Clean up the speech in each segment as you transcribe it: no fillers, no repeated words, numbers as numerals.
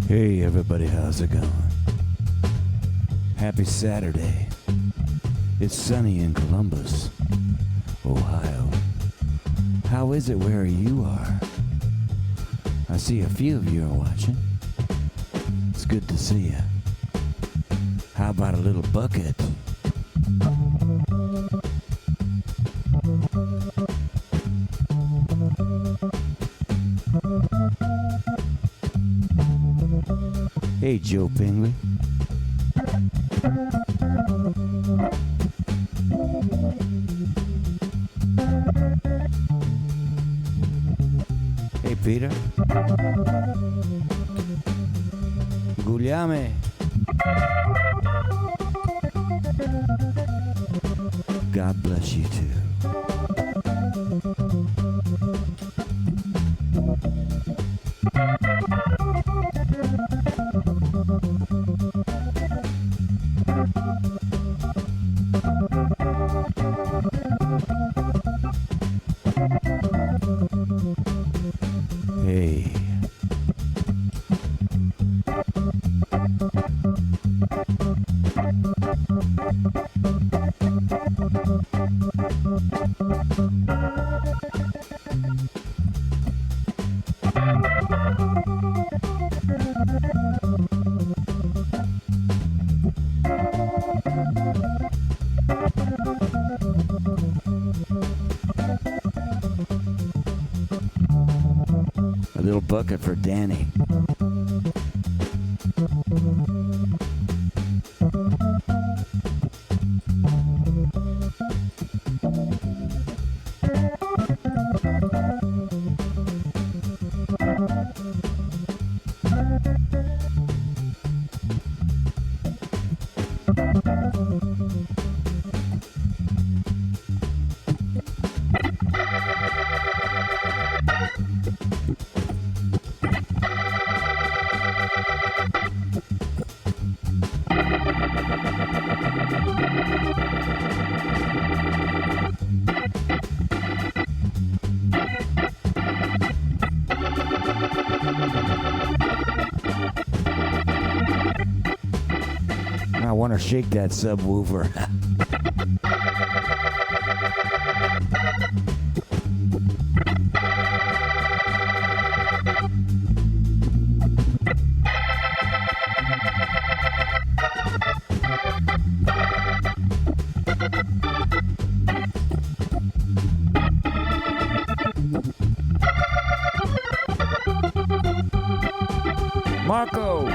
Hey everybody, how's it going? Happy Saturday. It's sunny in Columbus, Ohio. How is it where you are? I see a few of you are watching. It's good to see you. How about a little bucket? Hey, Joe Pingley. Hey, Peter. Gugliame. God bless you too. Hey. A little bucket for Danny. I want to shake that subwoofer. Marco!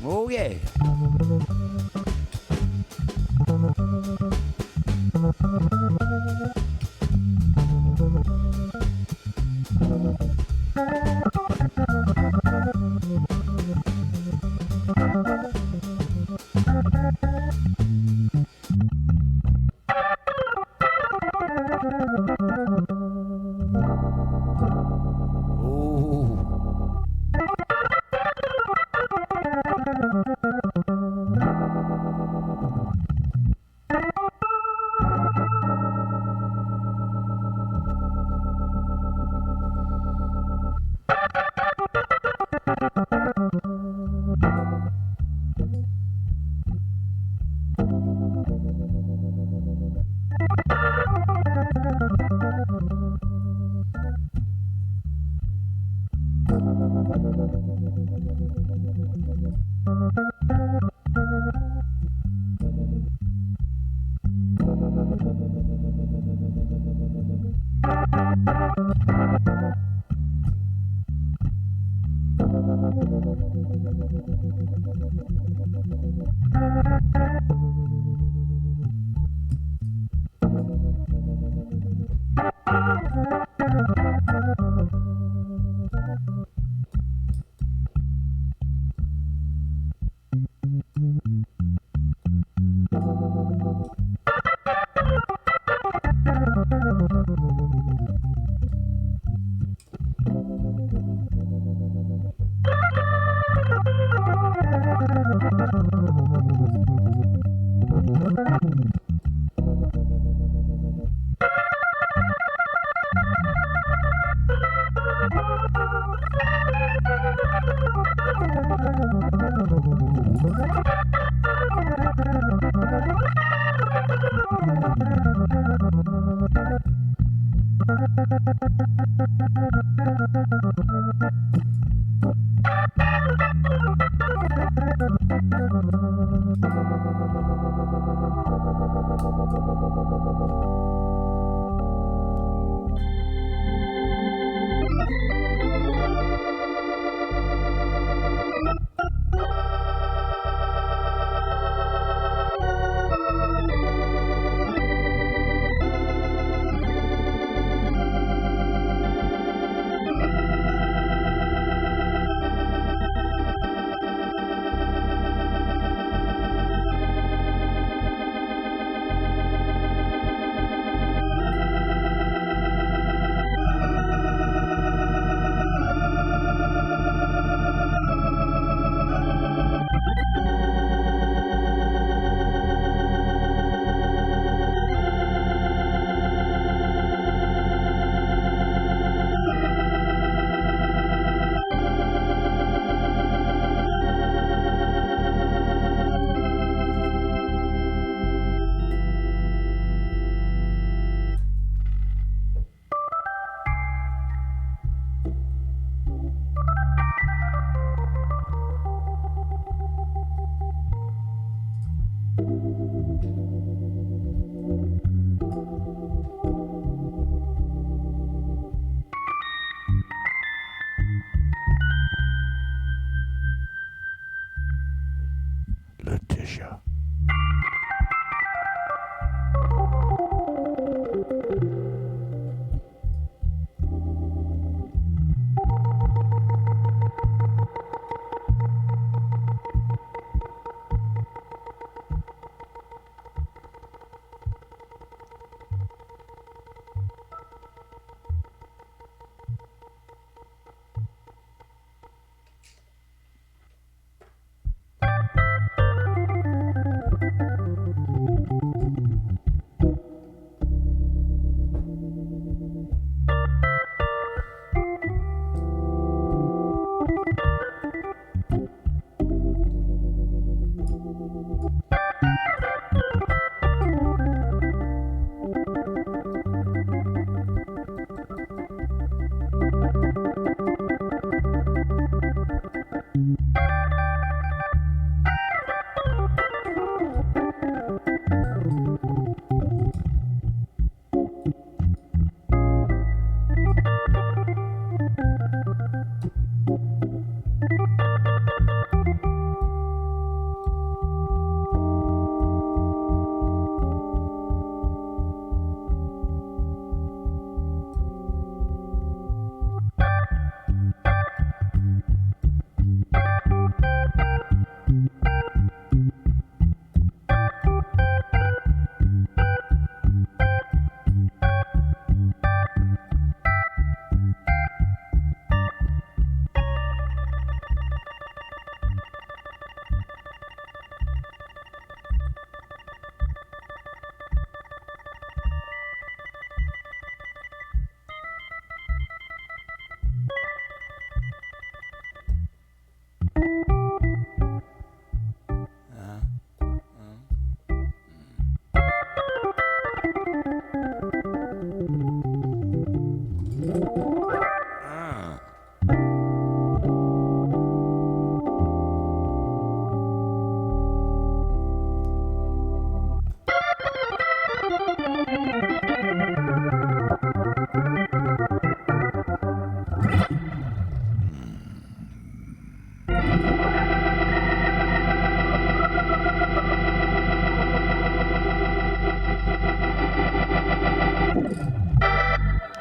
Oh yeah. Letitia.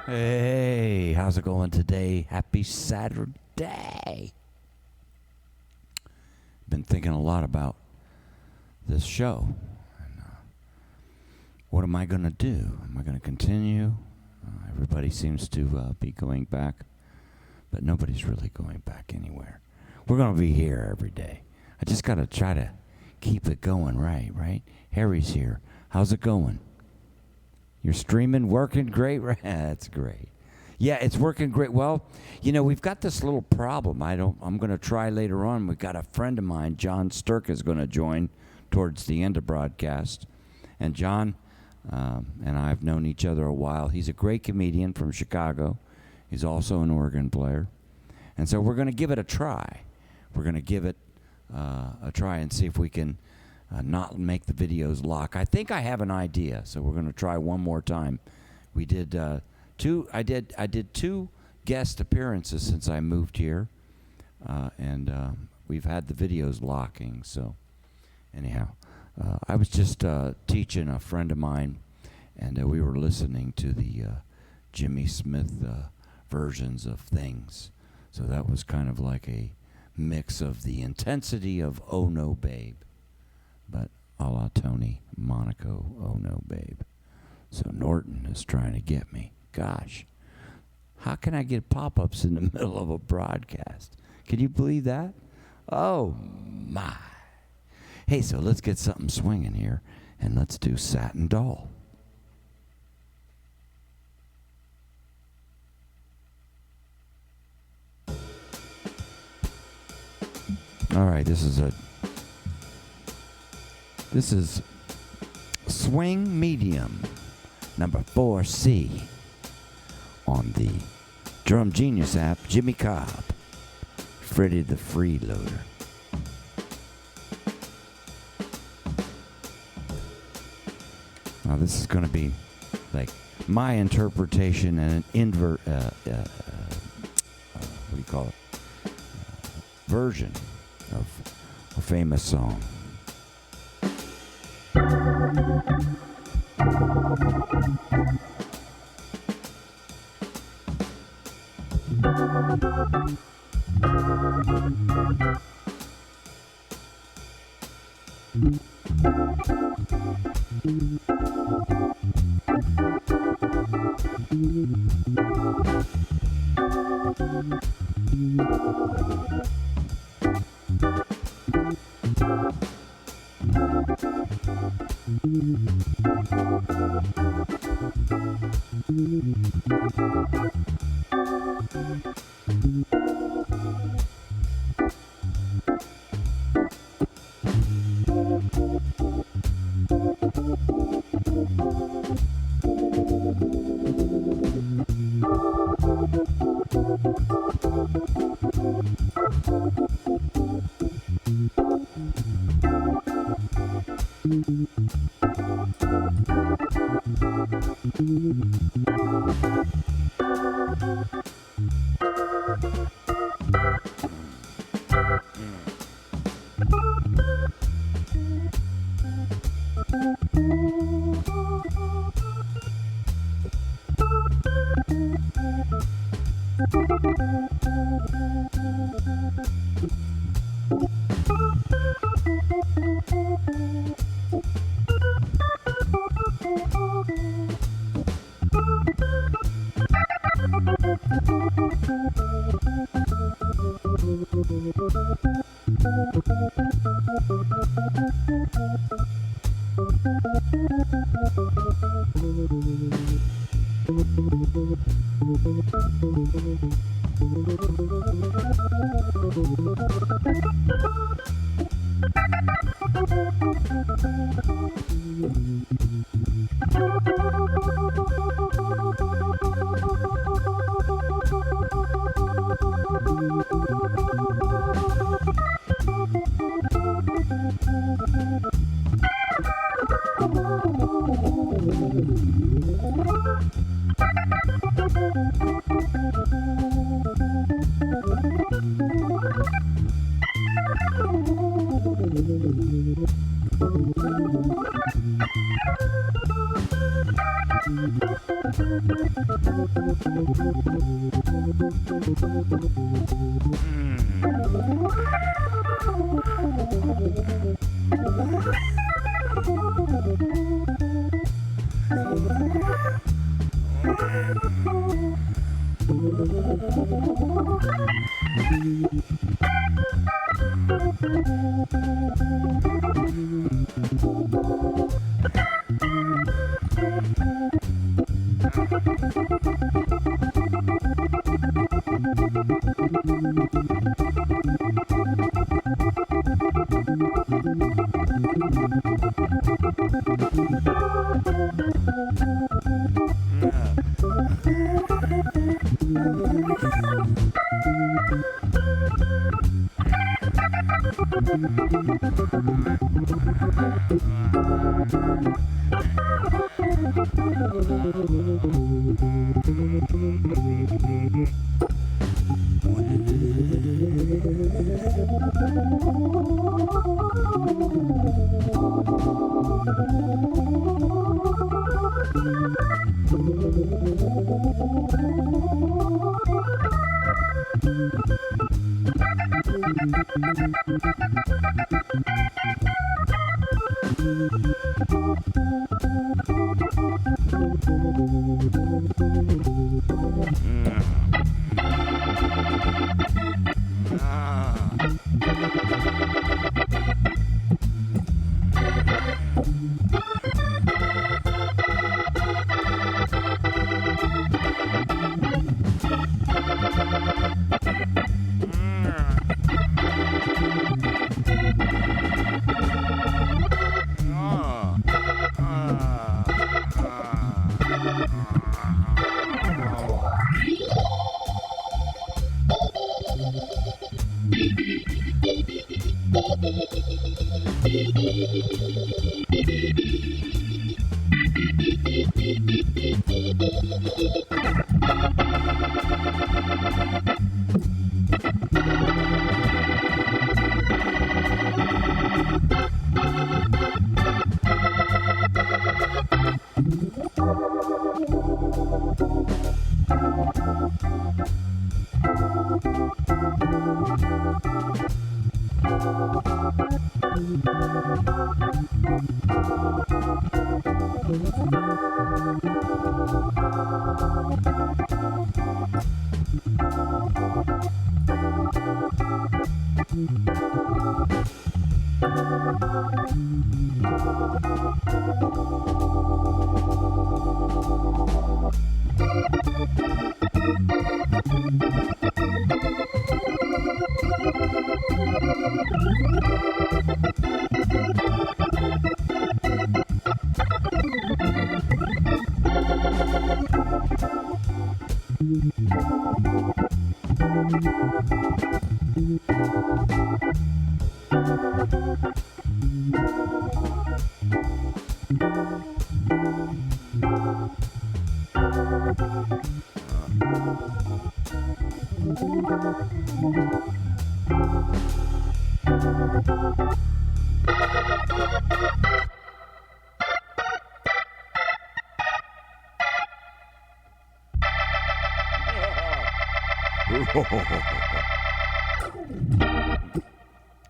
Hey, how's it going today? Happy Saturday. Been thinking a lot about this show. And, what am I going to do? Am I going to continue? Everybody seems to be going back, but nobody's really going back anywhere. We're going to be here every day. I just got to try to keep it going right? Harry's here. How's it going? You're streaming, working great? That's great. Yeah, it's working great. Well, you know, we've got this little problem. I'm going to try later on. We've got a friend of mine, John Sterk, is going to join towards the end of broadcast. And John, and I've known each other a while. He's a great comedian from Chicago. He's also an organ player. And so we're going to give it a try. We're going to give it a try and see if we can not make the videos lock. I think I have an idea, so we're going to try one more time. We did two. I did two guest appearances since I moved here, and we've had the videos locking. So anyhow, I was just teaching a friend of mine, and we were listening to the Jimmy Smith versions of things. So that was kind of like a mix of the intensity of Oh No Babe, but a la Tony Monaco, Oh No Babe. So Norton is trying to get me. Gosh, how can I get pop-ups in the middle of a broadcast? Can you believe that? Oh my. Hey, so let's get something swinging here, and let's do Satin Doll. All right, this is Swing Medium, number 4C, on the Drum Genius app, Jimmy Cobb, Freddie the Freeloader. Now this is going to be like my interpretation and an what do you call it? Version of a famous song.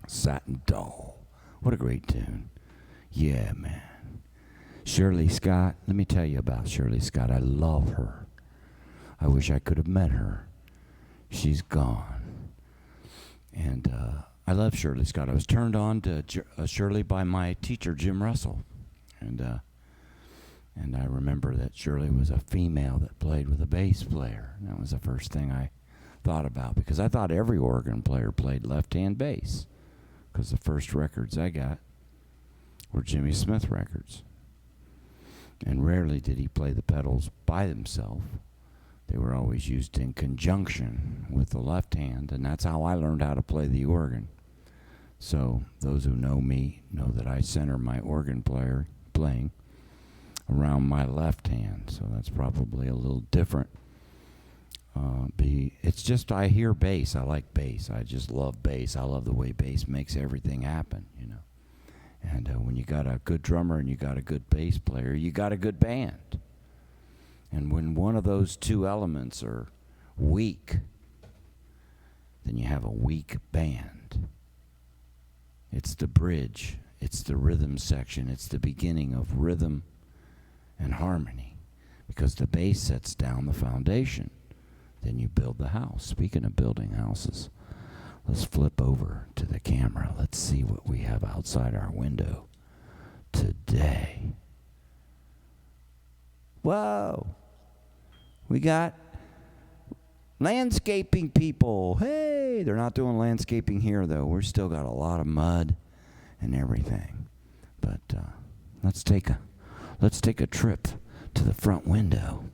Satin Doll. What a great tune. Yeah, man. Shirley Scott. Let me tell you about Shirley Scott. I love her. I wish I could have met her. She's gone. And I love Shirley Scott. I was turned on to Shirley by my teacher, Jim Russell. And I remember that Shirley was a female that played with a bass player. And that was the first thing I thought about, because I thought every organ player played left-hand bass, because the first records I got were Jimmy Smith records. And rarely did he play the pedals by himself. They were always used in conjunction with the left hand, and that's how I learned how to play the organ. So those who know me know that I center my organ playing around my left hand, so that's probably a little different. It's just I hear bass. I like bass. I just love bass. I love the way bass makes everything happen, you know. And when you got a good drummer and you got a good bass player, you got a good band. And when one of those two elements are weak, then you have a weak band. It's the bridge. It's the rhythm section. It's the beginning of rhythm and harmony, because the bass sets down the foundation. Then you build the house. Speaking of building houses, let's flip over to the camera. Let's see what we have outside our window today. Whoa! We got landscaping people. Hey, they're not doing landscaping here, though. We're still got a lot of mud and everything. But let's take a trip to the front window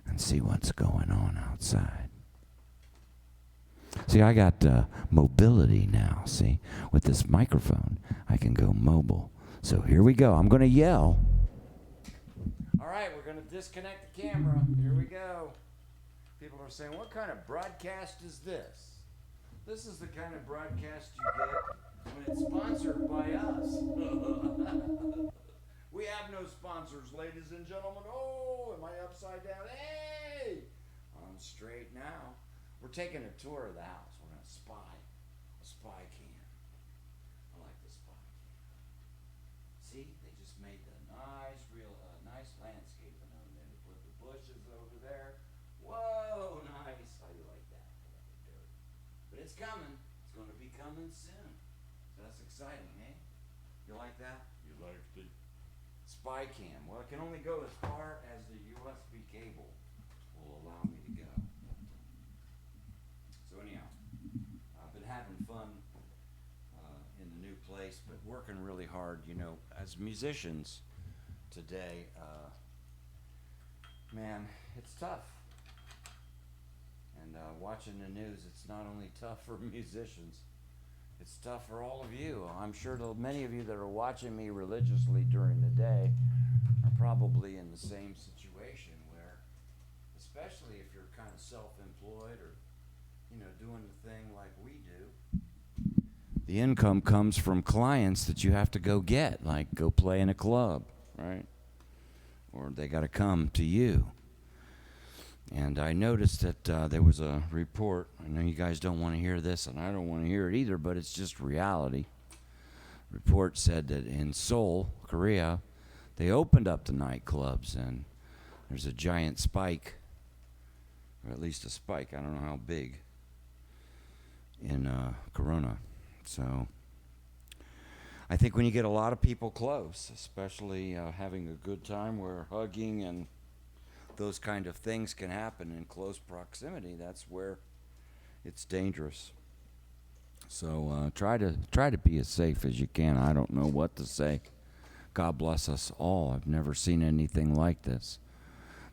and see what's going on outside. See, I got mobility now. See, with this microphone, I can go mobile. So here we go. I'm going to yell. All right, we're going to disconnect the camera. Here we go. People are saying, what kind of broadcast is this? This is the kind of broadcast you get when it's sponsored by us. We have no sponsors, ladies and gentlemen. Oh, am I upside down? Hey! I'm straight now. We're taking a tour of the house. We're going to spy. A spy cam. I like the spy cam. See, they just made the nice landscaping over there. They put the bushes over there. Whoa, nice. I like that. But it's coming. It's going to be coming soon. So that's exciting, eh? You like that? You like the spy cam. Well, it can only go as far as the USB cable will allow me to go. So anyhow, I've been having fun in the new place, but working really hard. You know, as musicians today, man, it's tough. And watching the news, it's not only tough for musicians, it's tough for all of you. I'm sure many of you that are watching me religiously during the day are probably in the same situation where, especially if you're kind of self-employed or, you know, doing the thing like we do, the income comes from clients that you have to go get, like go play in a club, right? Or they got to come to you. And I noticed that there was a report. I know you guys don't want to hear this, and I don't want to hear it either, but it's just reality. Report said that in Seoul, Korea, they opened up the nightclubs, and there's a giant spike, or at least a spike, I don't know how big, in corona. So I think when you get a lot of people close, especially having a good time where hugging and those kind of things can happen in close proximity, that's where it's dangerous. So try to be as safe as you can. I don't know what to say. God bless us all. I've never seen anything like this.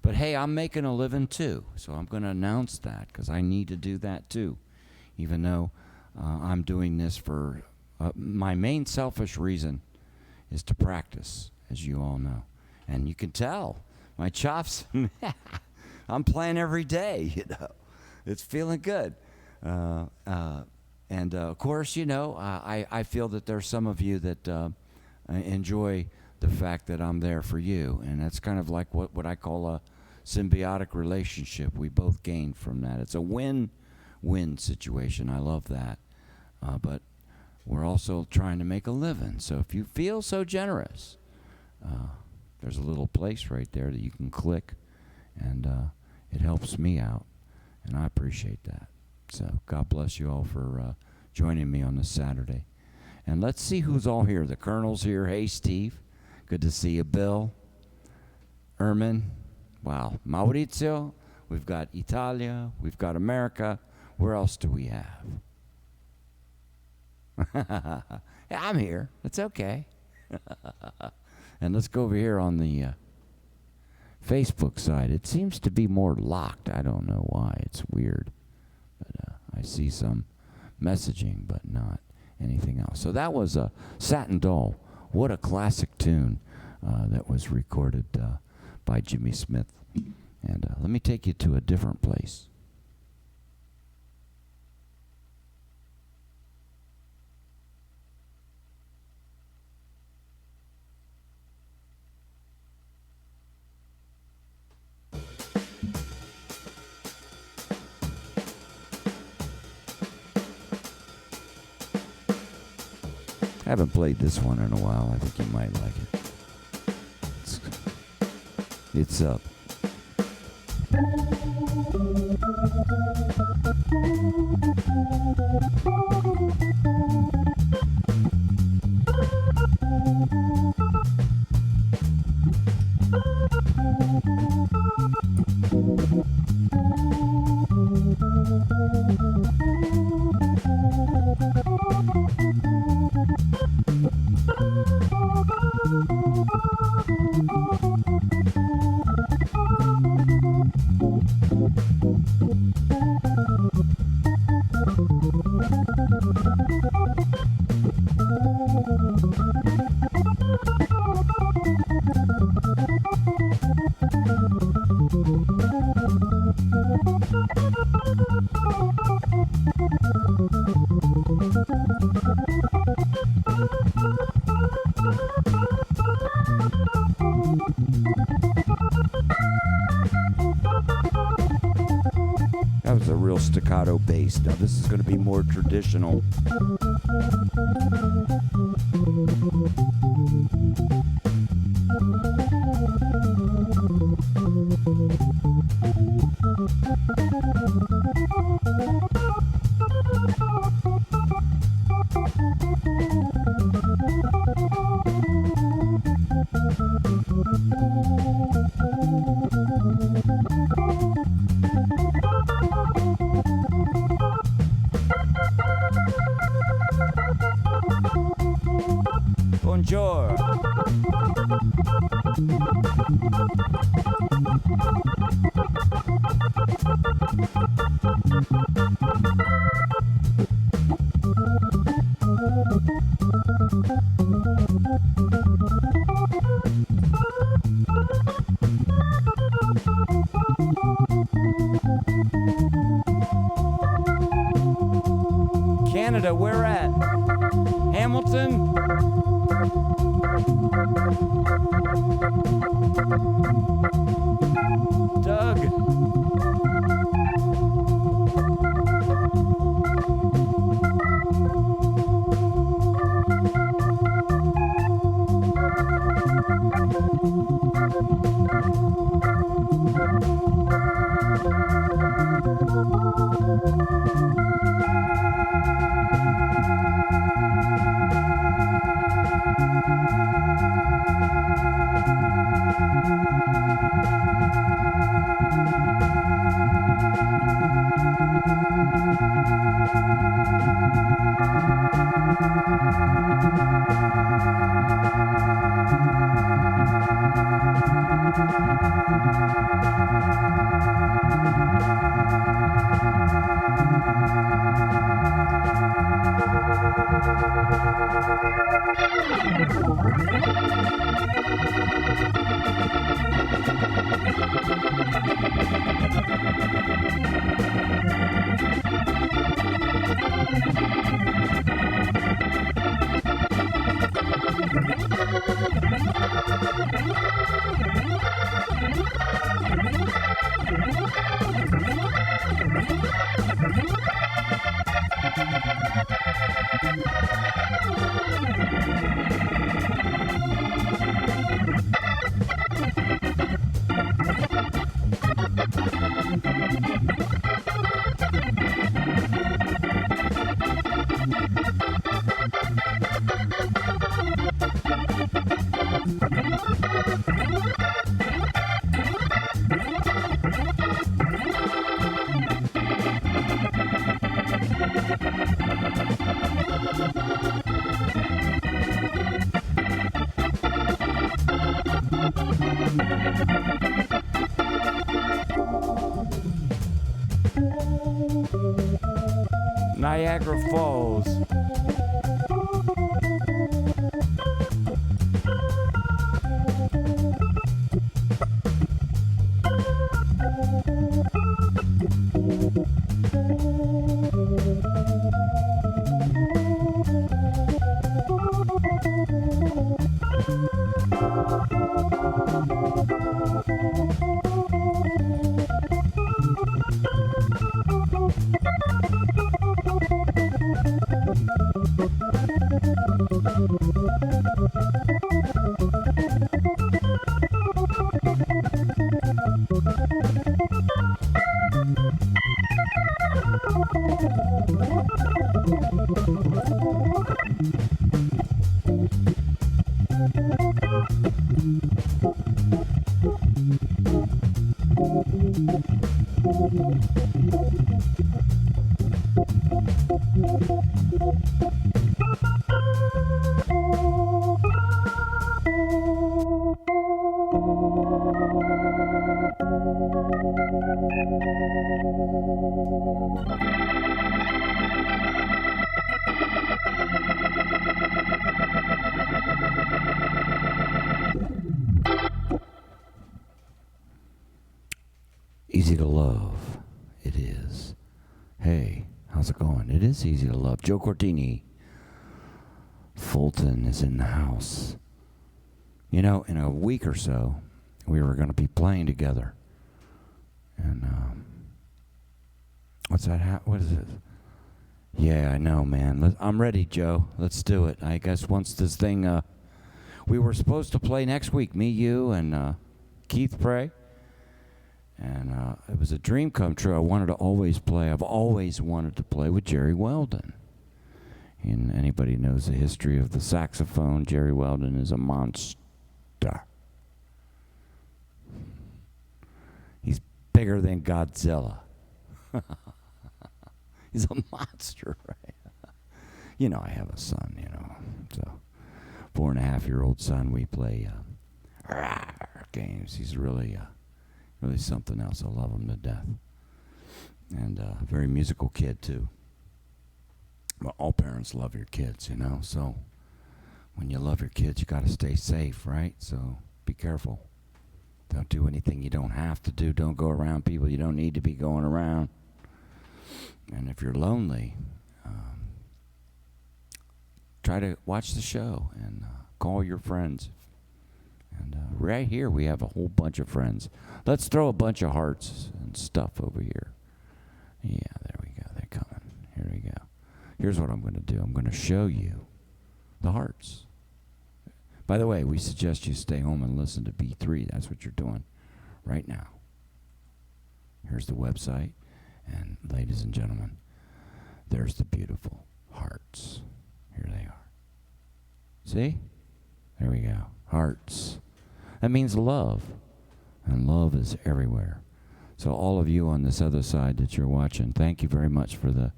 But hey, I'm making a living too, so I'm going to announce that because I need to do that too, even though I'm doing this for my main selfish reason is to practice, as you all know. And you can tell my chops, I'm playing every day, you know. It's feeling good. And of course, you know, I feel that there's some of you that enjoy the fact that I'm there for you. And that's kind of like what I call a symbiotic relationship. We both gain from that. It's a win-win situation. I love that. But we're also trying to make a living. So if you feel so generous, there's a little place right there that you can click, and it helps me out, and I appreciate that. So God bless you all for joining me on this Saturday. And let's see who's all here. The Colonel's here. Hey, Steve. Good to see you. Bill. Ermin. Wow. Maurizio. We've got Italia. We've got America. Where else do we have? Yeah, I'm here. It's okay. And let's go over here on the Facebook side. It seems to be more locked. I don't know why. It's weird. But I see some messaging, but not anything else. So that was Satin Doll. What a classic tune that was recorded by Jimmy Smith. And let me take you to a different place. I haven't played this one in a while. I think you might like it. It's up. was a real staccato bass. Now this is going to be more traditional. Bonjour. Canada, where at? Hamilton? Doug? Niagara Falls. Easy to love, it is. Hey, how's it going? It is easy to love. Joe Cortini. Fulton is in the house. You know, in a week or so, we were going to be playing together. And What's that? What is it? Yeah, I know, man. I'm ready, Joe. Let's do it. I guess once this thing, we were supposed to play next week, me, you, and Keith Prey. And it was a dream come true. I wanted to always play. I've always wanted to play with Jerry Weldon. And anybody knows the history of the saxophone, Jerry Weldon is a monster. He's bigger than Godzilla. He's a monster, right? You know, I have a son, you know. So, 4.5-year-old son, we play games. He's really something else. I love him to death. And very musical kid, too. Well, all parents love your kids, you know. So, when you love your kids, you got to stay safe, right? So, be careful. Don't do anything you don't have to do. Don't go around people you don't need to be going around. And if you're lonely, try to watch the show and call your friends. And right here, we have a whole bunch of friends. Let's throw a bunch of hearts and stuff over here. Yeah, there we go. They're coming. Here we go. Here's what I'm going to do. I'm going to show you the hearts. By the way, we suggest you stay home and listen to B3. That's what you're doing right now. Here's the website. And ladies and gentlemen, there's the beautiful hearts. Here they are. See? There we go. Hearts. That means love. And love is everywhere. So all of you on this other side that you're watching, thank you very much for the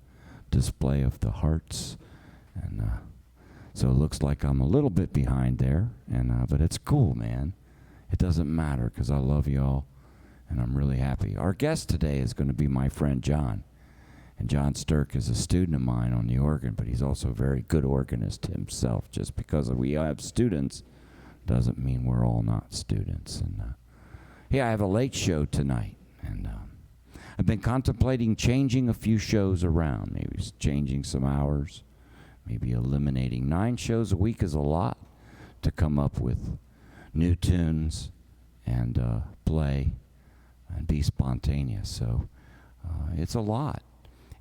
display of the hearts. And so it looks like I'm a little bit behind there, and but it's cool, man. It doesn't matter because I love you all. And I'm really happy. Our guest today is going to be my friend John. And John Sterk is a student of mine on the organ, but he's also a very good organist himself. Just because we have students doesn't mean we're all not students. And yeah, I have a late show tonight. And I've been contemplating changing a few shows around. Maybe changing some hours. Maybe eliminating 9 shows a week is a lot to come up with new tunes and play. And be spontaneous. So it's a lot.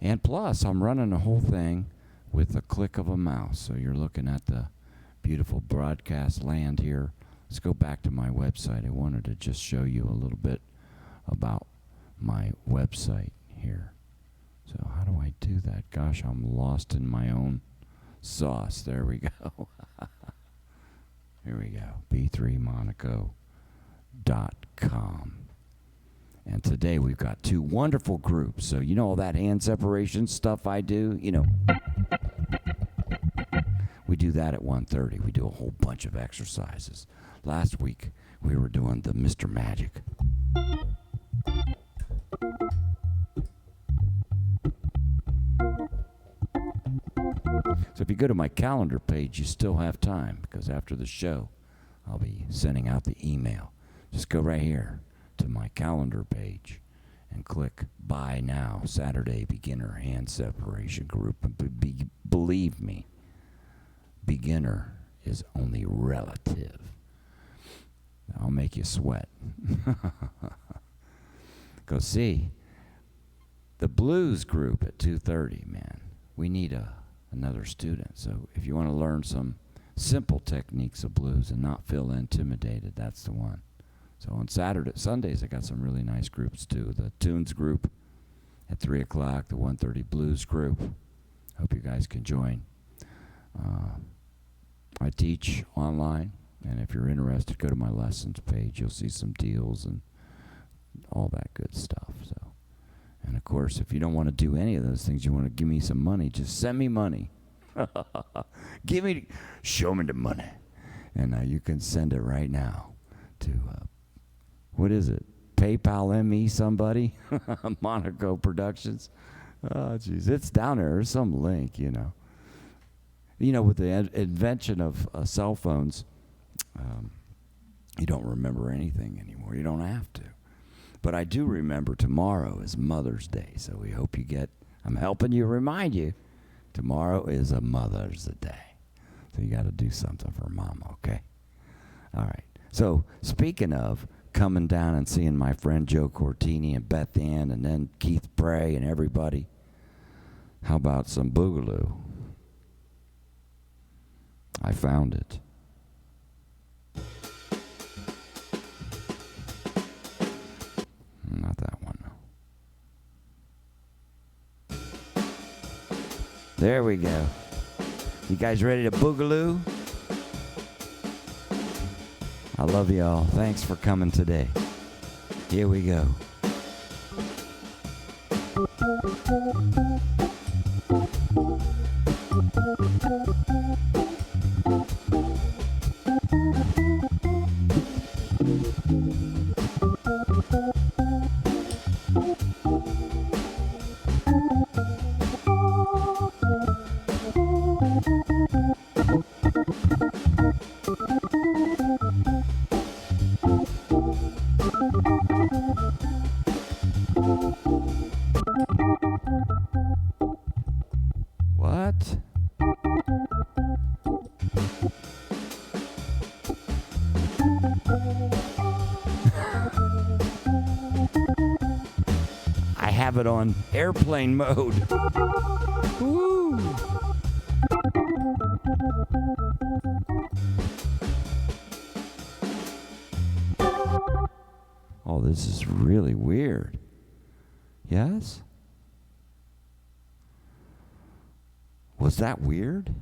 And plus, I'm running the whole thing with a click of a mouse. So you're looking at the beautiful broadcast land here. Let's go back to my website. I wanted to just show you a little bit about my website here. So how do I do that? Gosh, I'm lost in my own sauce. There we go. Here we go. b3monaco.com. And today we've got 2 wonderful groups. So you know all that hand separation stuff I do? You know, we do that at 1:30. We do a whole bunch of exercises. Last week we were doing the Mr. Magic. So if you go to my calendar page, you still have time because after the show, I'll be sending out the email. Just go right here to my calendar page and click Buy Now, Saturday Beginner Hand Separation Group. And believe me, beginner is only relative. I'll make you sweat. Go see the blues group at 2:30, man. We need another student. So if you want to learn some simple techniques of blues and not feel intimidated, that's the one. So on Sundays, I got some really nice groups too. The Tunes group at 3 o'clock, the 1:30 Blues group. Hope you guys can join. I teach online, and if you're interested, go to my lessons page. You'll see some deals and all that good stuff. So, and of course, if you don't want to do any of those things, you want to give me some money, just send me money. Show me the money, and you can send it right now to. What is it? PayPal ME somebody? Monaco Productions? Oh, jeez. It's down there. There's some link, you know. You know, with the invention of cell phones, you don't remember anything anymore. You don't have to. But I do remember tomorrow is Mother's Day, so we hope you get... I'm helping you remind you, tomorrow is a Mother's Day. So you got to do something for Mama, okay? All right. So, speaking of coming down and seeing my friend Joe Cortini and Beth Ann and then Keith Bray and everybody. How about some Boogaloo? I found it. Not that one, no. There we go. You guys ready to Boogaloo? I love y'all. Thanks for coming today. Here we go. What? I have it on airplane mode. Woo! Oh, this is really weird. Yes? Was that weird?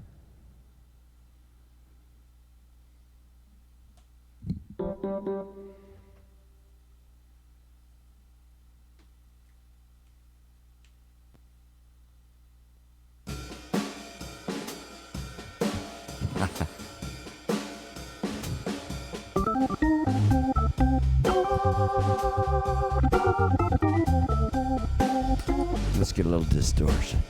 Let's get a little distortion.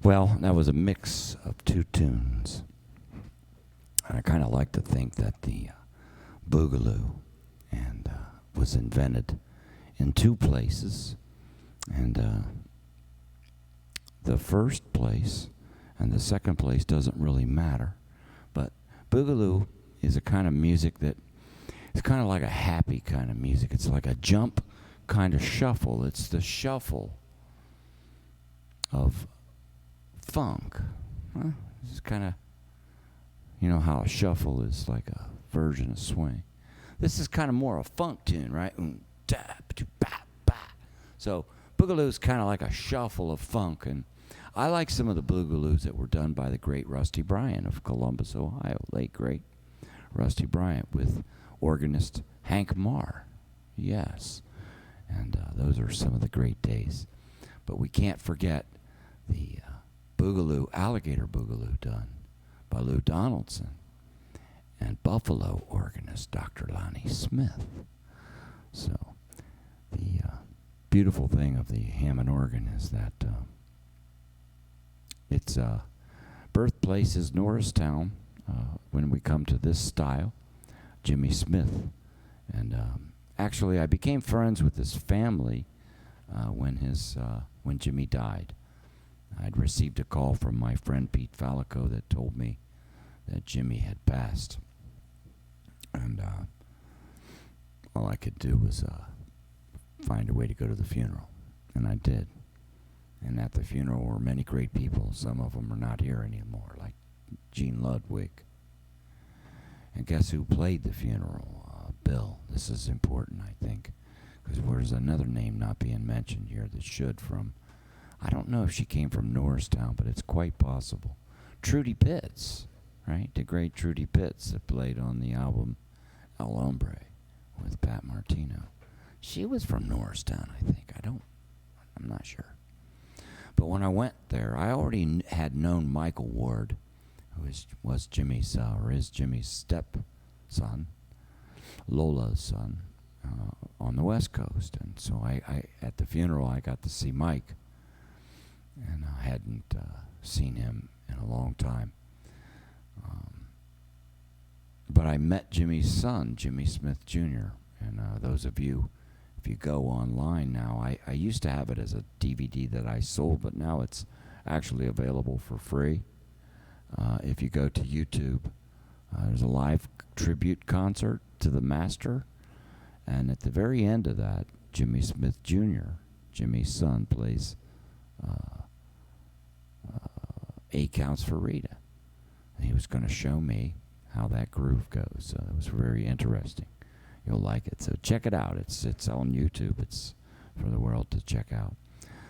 Well, that was a mix of two tunes. And I kind of like to think that the Boogaloo and was invented in two places. And the first place and the second place doesn't really matter. But Boogaloo is a kind of music that it's kind of like a happy kind of music. It's like a jump kind of shuffle. It's the shuffle of funk. It's kind of, you know how a shuffle is like a version of swing. This is kind of more a funk tune, right? So Boogaloo is kind of like a shuffle of funk, and I like some of the Boogaloos that were done by the great Rusty Bryant of Columbus, Ohio, late great Rusty Bryant, with organist Hank Marr. Yes, and those are some of the great days. But we can't forget the Boogaloo, Alligator Boogaloo, done by Lou Donaldson and Buffalo organist Dr. Lonnie Smith. So the beautiful thing of the Hammond organ is that its birthplace is Norristown when we come to this style, Jimmy Smith. And actually I became friends with his family when Jimmy died. I'd received a call from my friend Pete Fallico that told me that Jimmy had passed. And all I could do was find a way to go to the funeral. And I did. And at the funeral were many great people. Some of them are not here anymore, like Gene Ludwig. And guess who played the funeral? Bill. This is important, I think, because there's another name not being mentioned here that should from, I don't know if she came from Norristown, but it's quite possible. Trudy Pitts, right? The great Trudy Pitts that played on the album El Hombre with Pat Martino. She was from Norristown, I think. I'm not sure. But when I went there, I already had known Michael Ward, who was Jimmy's, or is Jimmy's stepson, Lola's son, on the West Coast. And so I at the funeral, I got to see Mike. And I hadn't seen him in a long time. But I met Jimmy's son, Jimmy Smith Jr. And those of you, if you go online now, I used to have it as a DVD that I sold, but now it's actually available for free. If you go to YouTube, there's a live tribute concert to the master. And at the very end of that, Jimmy Smith Jr., Jimmy's son, plays A Counts for Rita. And he was going to show me how that groove goes. So it was very interesting. You'll like it. So check it out. It's on YouTube. It's for the world to check out.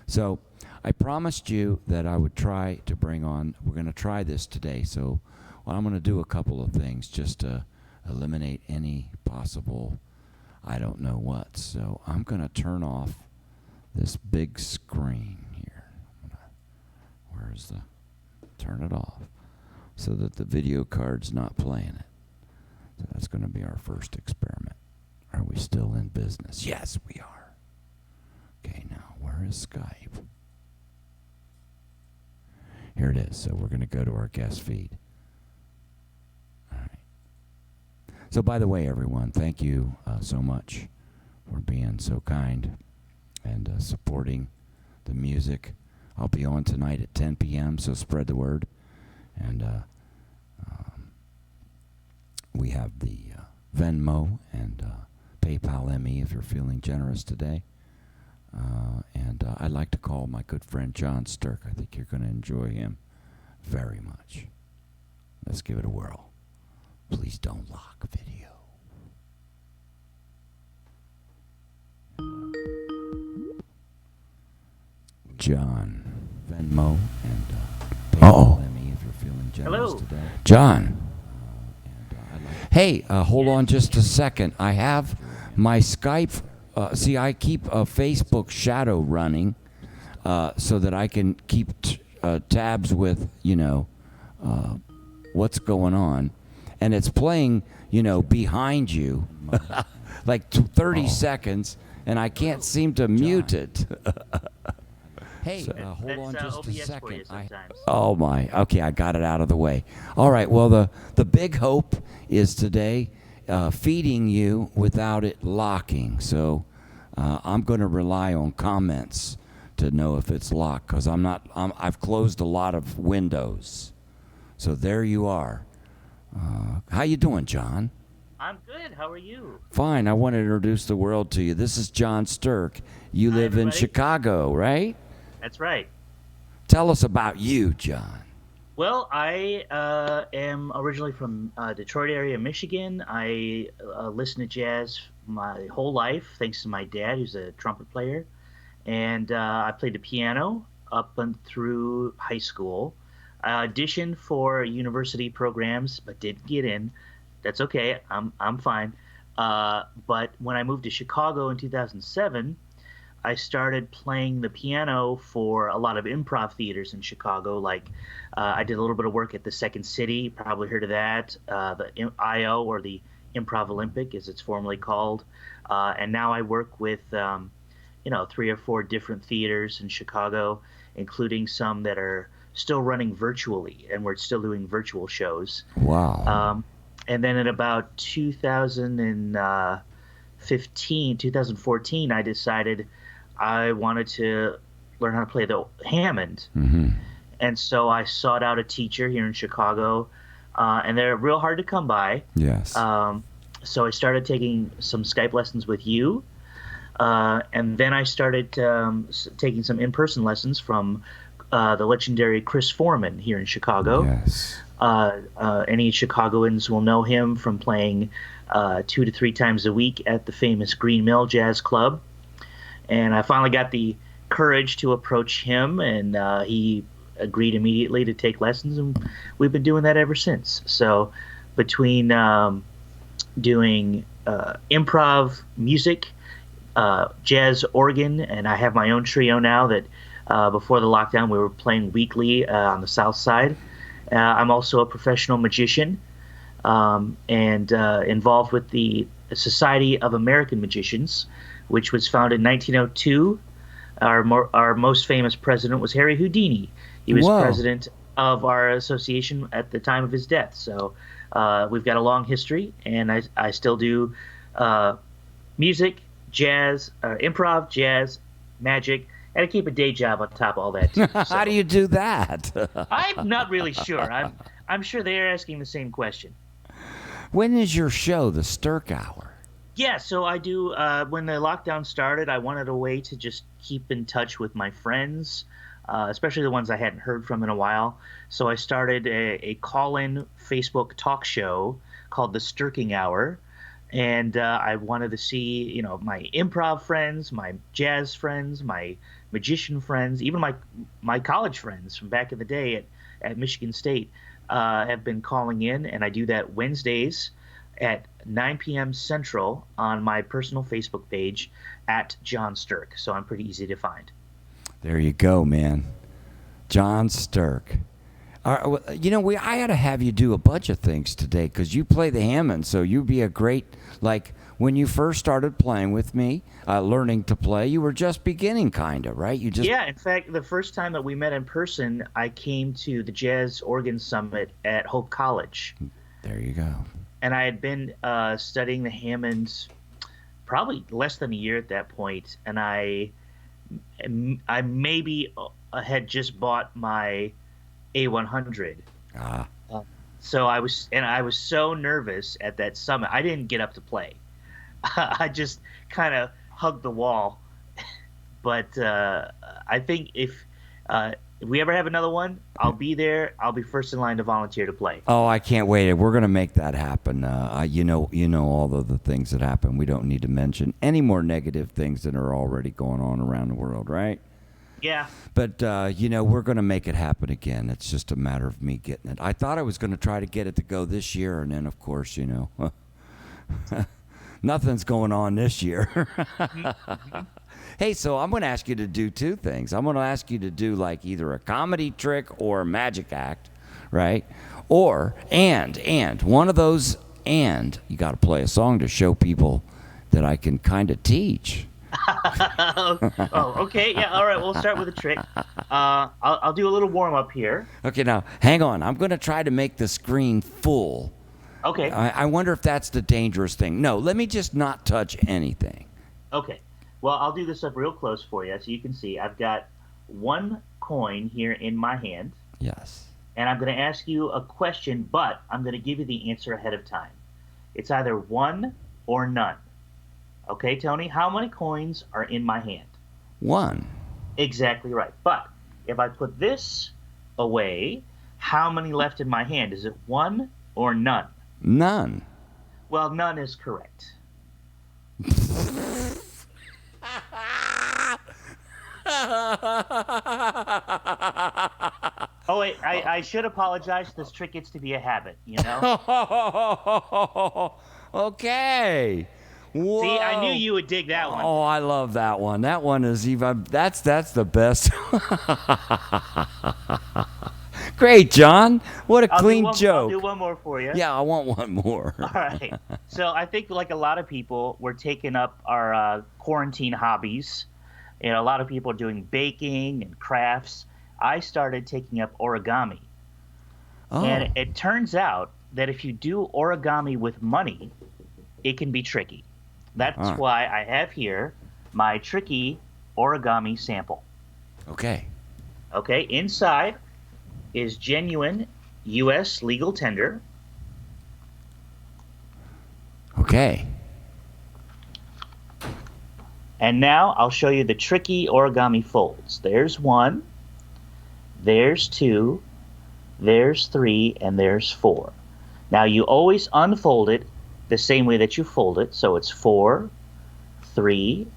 So I promised you that I would try to bring on, we're going to try this today. So I'm going to do a couple of things just to eliminate any possible I don't know what. So I'm going to turn off this big screen here. Where's the, turn it off so that the video card's not playing it. So that's going to be our first experiment. Are we still in business? Yes, we are. Okay, now where is Skype? Here it is. So we're going to go to our guest feed. All right. So by the way, everyone, thank you so much for being so kind and supporting the music. I'll be on tonight at 10 p.m., so spread the word. And we have the Venmo and PayPal ME if you're feeling generous today. And I'd like to call my good friend John Sterk. I think you're going to enjoy him very much. Let's give it a whirl. Please don't lock video. John, Venmo, and PayPal me if you're feeling generous today. John. Hey, hold on just a second. I have my Skype. See, I keep a Facebook shadow running so that I can keep tabs with, what's going on. And it's playing, behind you, like 30 seconds, and I can't seem to mute it. Hey, hold on just OBS a second. Oh my. Okay, I got it out of the way. All right. Well, the big hope is today feeding you without it locking. So I'm going to rely on comments to know if it's locked because I've closed a lot of windows. So there you are. How you doing, John? I'm good. How are you? Fine. I want to introduce the world to you. This is John Sterk. You live in Chicago, right? That's right. Tell us about you, John. Well, I am originally from Detroit area, Michigan. I listened to jazz my whole life, thanks to my dad, who's a trumpet player. And I played the piano up and through high school. I auditioned for university programs, but didn't get in. That's okay. I'm fine. But when I moved to Chicago in 2007, I started playing the piano for a lot of improv theaters in Chicago. Like I did a little bit of work at the Second City, probably heard of that, the IO, or the Improv Olympic as it's formally called. And now I work with 3 or 4 different theaters in Chicago, including some that are still running virtually, and we're still doing virtual shows. Wow. And then in about 2014, I decided I wanted to learn how to play the Hammond. Mm-hmm. And so I sought out a teacher here in Chicago, and they're real hard to come by. Yes. So I started taking some Skype lessons with you, and then I started taking some in-person lessons from the legendary Chris Foreman here in Chicago. Yes. Any Chicagoans will know him from playing 2 to 3 times a week at the famous Green Mill Jazz Club. And I finally got the courage to approach him, and he agreed immediately to take lessons, and we've been doing that ever since. So between doing improv music, jazz organ, and I have my own trio now that before the lockdown we were playing weekly on the South Side. I'm also a professional magician and involved with the Society of American Magicians, which was founded in 1902. Our most famous president was Harry Houdini. He was president of our association at the time of his death. So we've got a long history, and I still do music, jazz, improv, jazz, magic, and I keep a day job on top of all that too. So How do you do that? I'm not really sure. I'm sure they're asking the same question. When is your show, the Sterk Hour? Yeah, so I do. When the lockdown started, I wanted a way to just keep in touch with my friends, especially the ones I hadn't heard from in a while. So I started a call-in Facebook talk show called the Sterking Hour, and I wanted to see, my improv friends, my jazz friends, my magician friends, even my college friends from back in the day at Michigan State have been calling in, and I do that Wednesdays at 9 p.m. Central on my personal Facebook page at John Sterk. So I'm pretty easy to find. There you go, man. John Sterk. I had to have you do a bunch of things today because you play the Hammond, so you'd be a great, when you first started playing with me, learning to play, you were just beginning, kind of, right? Yeah, in fact, the first time that we met in person, I came to the Jazz Organ Summit at Hope College. There you go. And I had been studying the Hammonds probably less than a year at that point, and I maybe had just bought my A100. So I was so nervous at that summit. I didn't get up to play. I just kind of hugged the wall. But I think if If we ever have another one, I'll be there. I'll be first in line to volunteer to play. Oh, I can't wait. We're going to make that happen. You know all of the things that happen. We don't need to mention any more negative things that are already going on around the world, right? Yeah. But, we're going to make it happen again. It's just a matter of me getting it. I thought I was going to try to get it to go this year, and then, of course, nothing's going on this year. Hey, so I'm going to ask you to do two things. I'm going to ask you to do like either a comedy trick or a magic act, right? Or, and one of those, and you got to play a song to show people that I can kind of teach. Oh, okay. Yeah, all right. We'll start with a trick. I'll do a little warm-up here. Okay, now, hang on. I'm going to try to make the screen full. Okay. I wonder if that's the dangerous thing. No, let me just not touch anything. Okay. Well, I'll do this up real close for you so you can see. I've got one coin here in my hand. Yes. And I'm going to ask you a question, but I'm going to give you the answer ahead of time. It's either one or none. Okay, Tony? How many coins are in my hand? One. Exactly right. But if I put this away, how many left in my hand? Is it one or none? None. Well, none is correct. Oh, wait, I should apologize. This trick gets to be a habit, Okay. Whoa. See, I knew you would dig that one. Oh, I love that one. That one is even, that's the best. Great, John. What a clean joke. I'll do one more for you. Yeah, I want one more. All right. So I think like a lot of people, we're taking up our quarantine hobbies. A lot of people are doing baking and crafts. I started taking up origami. Oh. And it turns out that if you do origami with money, it can be tricky. That's why I have here my tricky origami sample. Okay. Okay, inside is genuine U.S. legal tender. Okay. And now I'll show you the tricky origami folds. There's one, there's two, there's three, and there's four. Now you always unfold it the same way that you fold it. So it's 4, 3,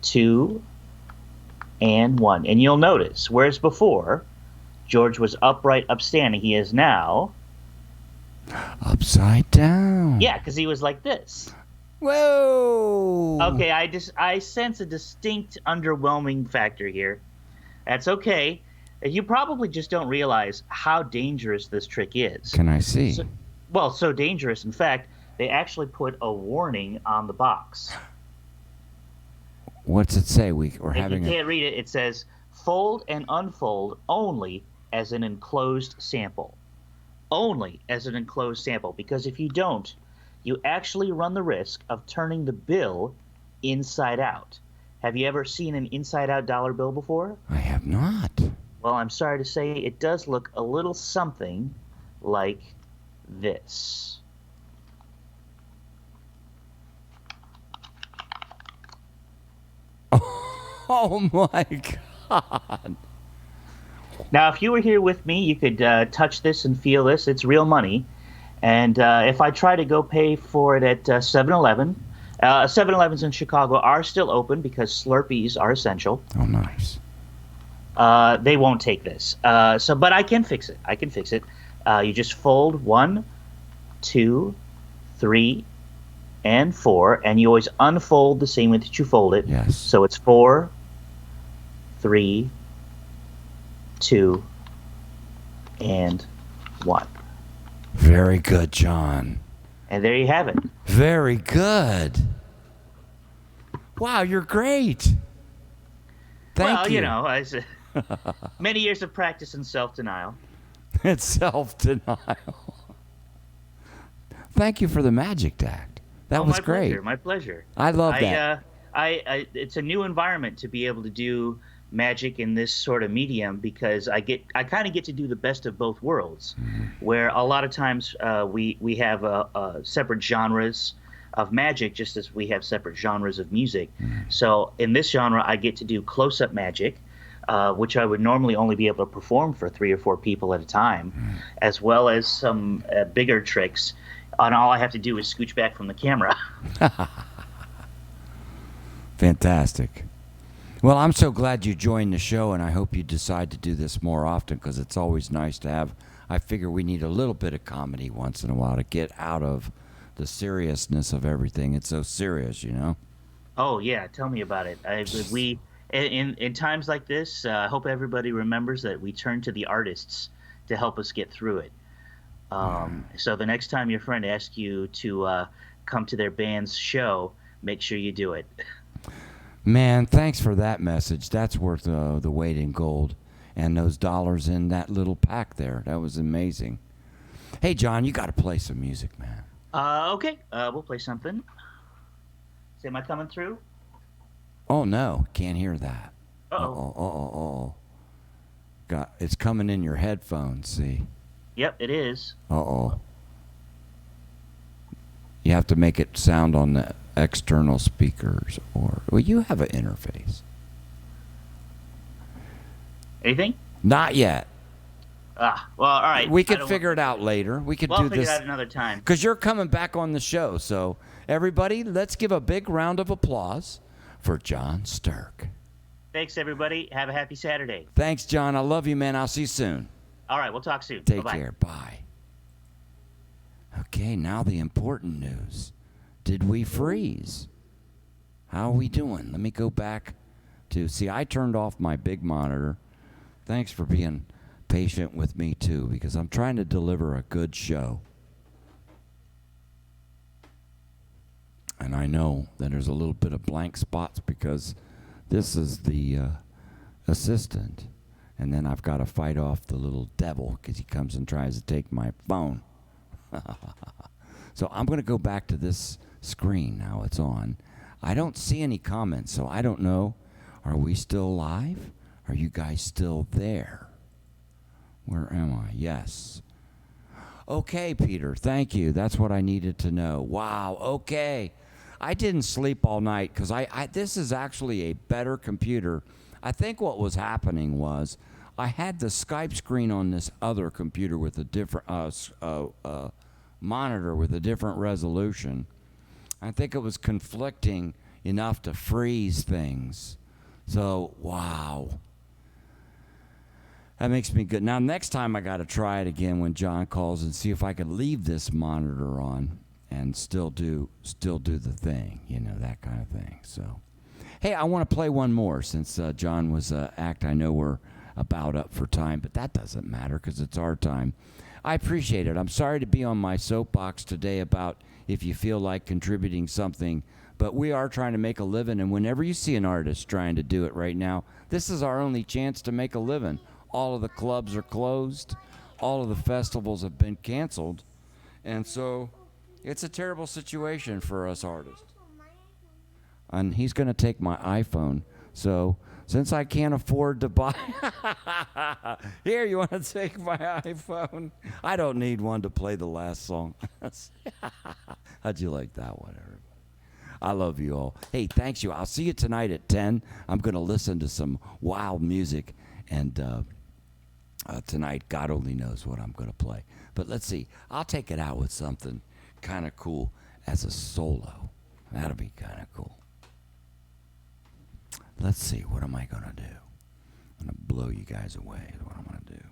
2, and 1. And you'll notice, whereas before, George was upright, upstanding, he is now upside down. Yeah, because he was like this. Whoa. Okay, I sense a distinct underwhelming factor here. That's okay. You probably just don't realize how dangerous this trick is. Can I see? So dangerous, in fact, they actually put a warning on the box. What's it say? If you can't read it, it says, fold and unfold only as an enclosed sample. Only as an enclosed sample, because if you don't, you actually run the risk of turning the bill inside out. Have you ever seen an inside-out dollar bill before? I have not. Well, I'm sorry to say it does look a little something like this. Oh my God. Now, if you were here with me, you could touch this and feel this. It's real money. And if I try to go pay for it at 7-Eleven, 7-Elevens in Chicago are still open because Slurpees are essential. Oh, nice. They won't take this. But I can fix it. You just fold 1, 2, 3, and 4, and you always unfold the same way that you fold it. Yes. So it's 4, 3, 2, and 1. Very good, John. And there you have it. Very good. Wow, you're great. Thank you. Well, many years of practice and self-denial. It's self-denial. Thank you for the magic act. That was great. My pleasure. I love that. It's a new environment to be able to do magic in this sort of medium because I kind of get to do the best of both worlds, where a lot of times we have separate genres of magic just as we have separate genres of music. So in this genre, I get to do close-up magic. which I would normally only be able to perform for 3 or 4 people at a time, as well as some bigger tricks. And all I have to do is scooch back from the camera. Fantastic. Well, I'm so glad you joined the show, and I hope you decide to do this more often because it's always nice to have. I figure we need a little bit of comedy once in a while to get out of the seriousness of everything. It's so serious, you know? Oh yeah, tell me about it. We in times like this, I hope everybody remembers that we turn to the artists to help us get through it. So the next time your friend asks you to come to their band's show, make sure you do it. Man, thanks for that message. That's worth the weight in gold. And those dollars in that little pack there. That was amazing. Hey, John, you got to play some music, man. Okay, we'll play something. Am I coming through? Oh, no. Can't hear that. Uh-oh. Uh-oh. It's coming in your headphones, see? Yep, it is. Uh-oh. You have to make it sound on the external speakers, or well, you have an interface. Anything? Not yet. Well, all right. We could figure it out later. We could do figure this it out another time. because you're coming back on the show. So everybody, let's give a big round of applause for John Sterk. Thanks, everybody. Have a happy Saturday. Thanks, John. I love you, man. I'll see you soon. All right, we'll talk soon. Take Bye-bye. care. Bye. Okay, now the important news. Did we freeze? How are we doing? Let me go back to see. I turned off my big monitor. Thanks for being patient with me too, because I'm trying to deliver a good show. And I know that there's a little bit of blank spots because this is the assistant. And then I've got to fight off the little devil because he comes and tries to take my phone. So I'm going to go back to this screen now. It's on. I don't see any comments, so I don't know. Are we still live? Are you guys still there? Where am I? Yes. Okay, Peter. Thank you. That's what I needed to know. Wow. Okay. I didn't sleep all night because this is actually a better computer. I think what was happening was I had the Skype screen on this other computer with a different monitor with a different resolution. I think it was conflicting enough to freeze things. So, wow. That makes me good. Now, next time I got to try it again when John calls and see if I could leave this monitor on and still do the thing, you know, that kind of thing. So, hey, I want to play one more since John was act. I know we're about up for time, but that doesn't matter because it's our time. I appreciate it. I'm sorry to be on my soapbox today about if you feel like contributing something, but we are trying to make a living, and whenever you see an artist trying to do it right now, this is our only chance to make a living. All of the clubs are closed. All of the festivals have been canceled, and so it's a terrible situation for us artists. And he's going to take my iPhone, so since I can't afford to buy... Here, you want to take my iPhone? I don't need one to play the last song. How'd you like that one, everybody? I love you all. Hey, thanks you. I'll see you tonight at 10. I'm going to listen to some wild music, and tonight, God only knows what I'm going to play. But let's see. I'll take it out with something kind of cool as a solo. That'll be kind of cool. Let's see, what am I going to do? I'm going to blow you guys away is what I'm going to do.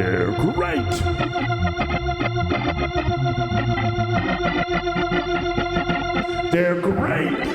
They're great. They're great.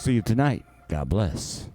See you tonight. God bless.